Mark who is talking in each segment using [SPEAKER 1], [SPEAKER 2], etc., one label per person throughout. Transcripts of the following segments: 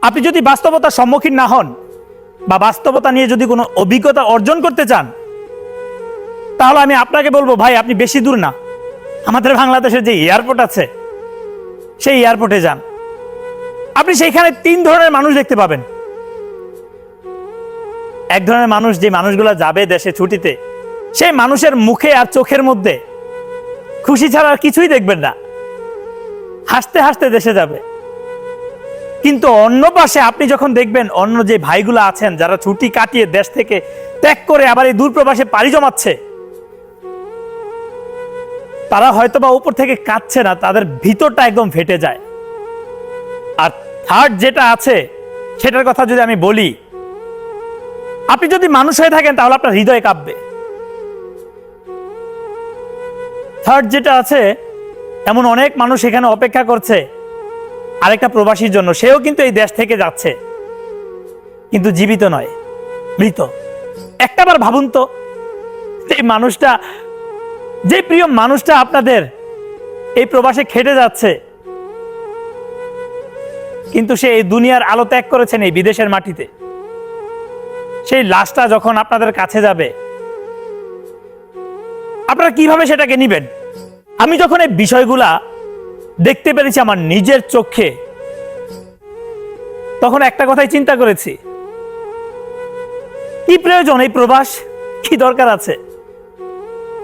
[SPEAKER 1] আপনি যদি বাস্তবতার সম্মুখীন না হন বা বাস্তবতা নিয়ে যদি কোনো অভিজ্ঞতা অর্জন করতে চান, তাহলে আমি আপনাকে বলবো, ভাই আপনি বেশি দূর না, আমাদের বাংলাদেশের যে এয়ারপোর্ট আছে সেই এয়ারপোর্টে যান। আপনি সেইখানে 3 ধরনের মানুষ দেখতে পাবেন। এক ধরনের মানুষ, যে মানুষগুলো যাবে দেশে ছুটিতে, সেই মানুষের মুখে আর চোখের মধ্যে খুশি ছাড়া আর কিছুই দেখবেন না, হাসতে হাসতে দেশে যাবে। কিন্তু অন্য পাশে আপনি যখন দেখবেন অন্য যে ভাইগুলো আছেন যারা ছুটি কাটিয়ে দেশ থেকে ত্যাগ করে আবার এই দূরপ্রবাসে পাড়ি জমাচ্ছে, তারা হয়তোবা উপর থেকে কাঁদছে না, তাদের ভিতরটা একদম ফেটে যায়। আর থার্ড যেটা আছে সেটার কথা যদি আমি বলি, আপনি যদি মানুষ হয়ে থাকেন তাহলে আপনার হৃদয় কাঁপবে। থার্ড যেটা আছে, এমন অনেক মানুষ এখানে অপেক্ষা করছে আরেকটা প্রবাসীর জন্য, সেও কিন্তু এই দেশ থেকে যাচ্ছে, কিন্তু জীবিত নয়, মৃত। একটাবার ভাবুন তো, এই মানুষটা, যে প্রিয় মানুষটা আপনাদের এই প্রবাসে খেটে যাচ্ছে, কিন্তু সে এই দুনিয়ার আলো ত্যাগ করেছেন এই বিদেশের মাটিতে, সেই লাশটা যখন আপনাদের কাছে যাবে আপনারা কিভাবে সেটাকে নিবেন? আমি যখন এই বিষয়গুলা দেখতে পেরেছি আমার নিজের চোখে, তখন একটা কথাই চিন্তা করেছি, কি প্রয়োজন এই প্রবাস, কি দরকার আছে,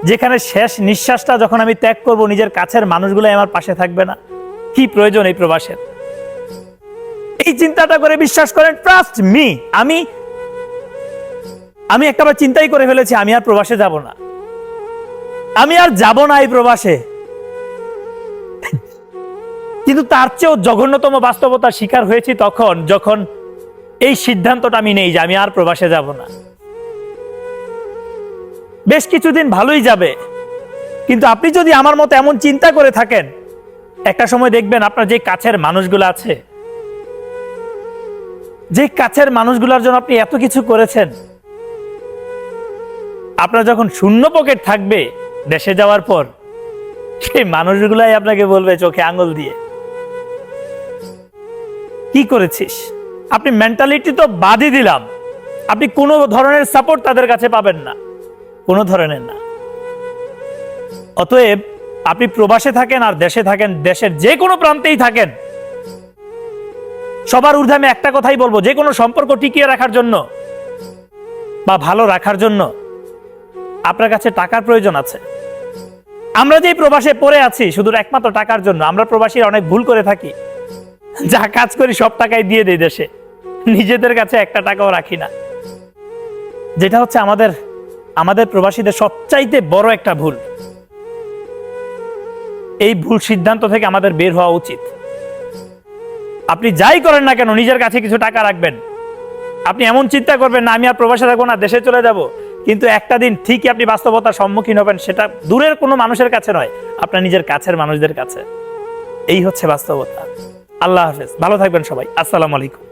[SPEAKER 1] যেখানে শেষ নিঃশ্বাসটা যখন আমি ত্যাগ করব নিজের কাছের মানুষগুলাই আমার পাশে থাকবে না, কি প্রয়োজন এই প্রবাসের? এই চিন্তাটা করে, বিশ্বাস করেন, ট্রাস্ট মি, আমি একটাবার চিন্তাই করে ফেলেছি, আমি আর প্রবাসে যাব না, আমি আর যাব না এই প্রবাসে। কিন্তু তার চেয়েও জঘন্যতম বাস্তবতার শিকার হয়েছি তখন, যখন এই সিদ্ধান্তটা আমি নেই যে আমি আর প্রবাসে যাব না। বেশ কিছুদিন ভালোই যাবে, কিন্তু আপনি যদি আমার মতো এমন চিন্তা করে থাকেন, একটা সময় দেখবেন আপনার যে কাছের মানুষগুলো আছে, যে কাছের মানুষগুলোর জন্য আপনি এত কিছু করেছেন, আপনার যখন শূন্য পকেট থাকবে দেশে যাওয়ার পর, সেই মানুষগুলাই আপনাকে বলবে চোখে আঙুল দিয়ে, কি করেছিস? আপনি মেন্টালিটি তো বাদই দিলাম, আপনি কোনো ধরনের সাপোর্ট তাদের কাছে পাবেন না, কোনো ধরনের না। অতএব আপনি প্রবাসে থাকেন আর দেশে থাকেন, দেশের যে কোনো প্রান্তেই থাকেন, সবার ঊর্ধ্বে আমি একটা কথাই বলবো, যে কোনো সম্পর্ক টিকিয়ে রাখার জন্য বা ভালো রাখার জন্য আপনার কাছে টাকার প্রয়োজন আছে। আমরা যে প্রবাসে পড়ে আছি শুধু একমাত্র টাকার জন্য, আমরা প্রবাসীরা অনেক ভুল করে থাকি, যা কাজ করি সব টাকাই দিয়ে দেই দেশে, নিজেদের কাছে একটা টাকাও রাখি না, যেটা হচ্ছে আমাদের প্রবাসীদের সবচাইতে বড় একটা ভুল। এই ভুল সিদ্ধান্ত থেকে আমাদের বের হওয়া উচিত। আপনি যাই করেন না কেন নিজের কাছে কিছু টাকা রাখবেন, আপনি এমন চিন্তা করবেন না আমি আর প্রবাসে থাকবো না, দেশে চলে যাব, কিন্তু একটা দিন ঠিকই আপনি বাস্তবতার সম্মুখীন হবেন, সেটা দূরের কোনো মানুষের কাছে নয়, আপনার নিজের কাছের মানুষদের কাছে। এই হচ্ছে বাস্তবতা। আল্লাহ হাফেজ, ভালো থাকবেন সবাই, আসসালামু আলাইকুম।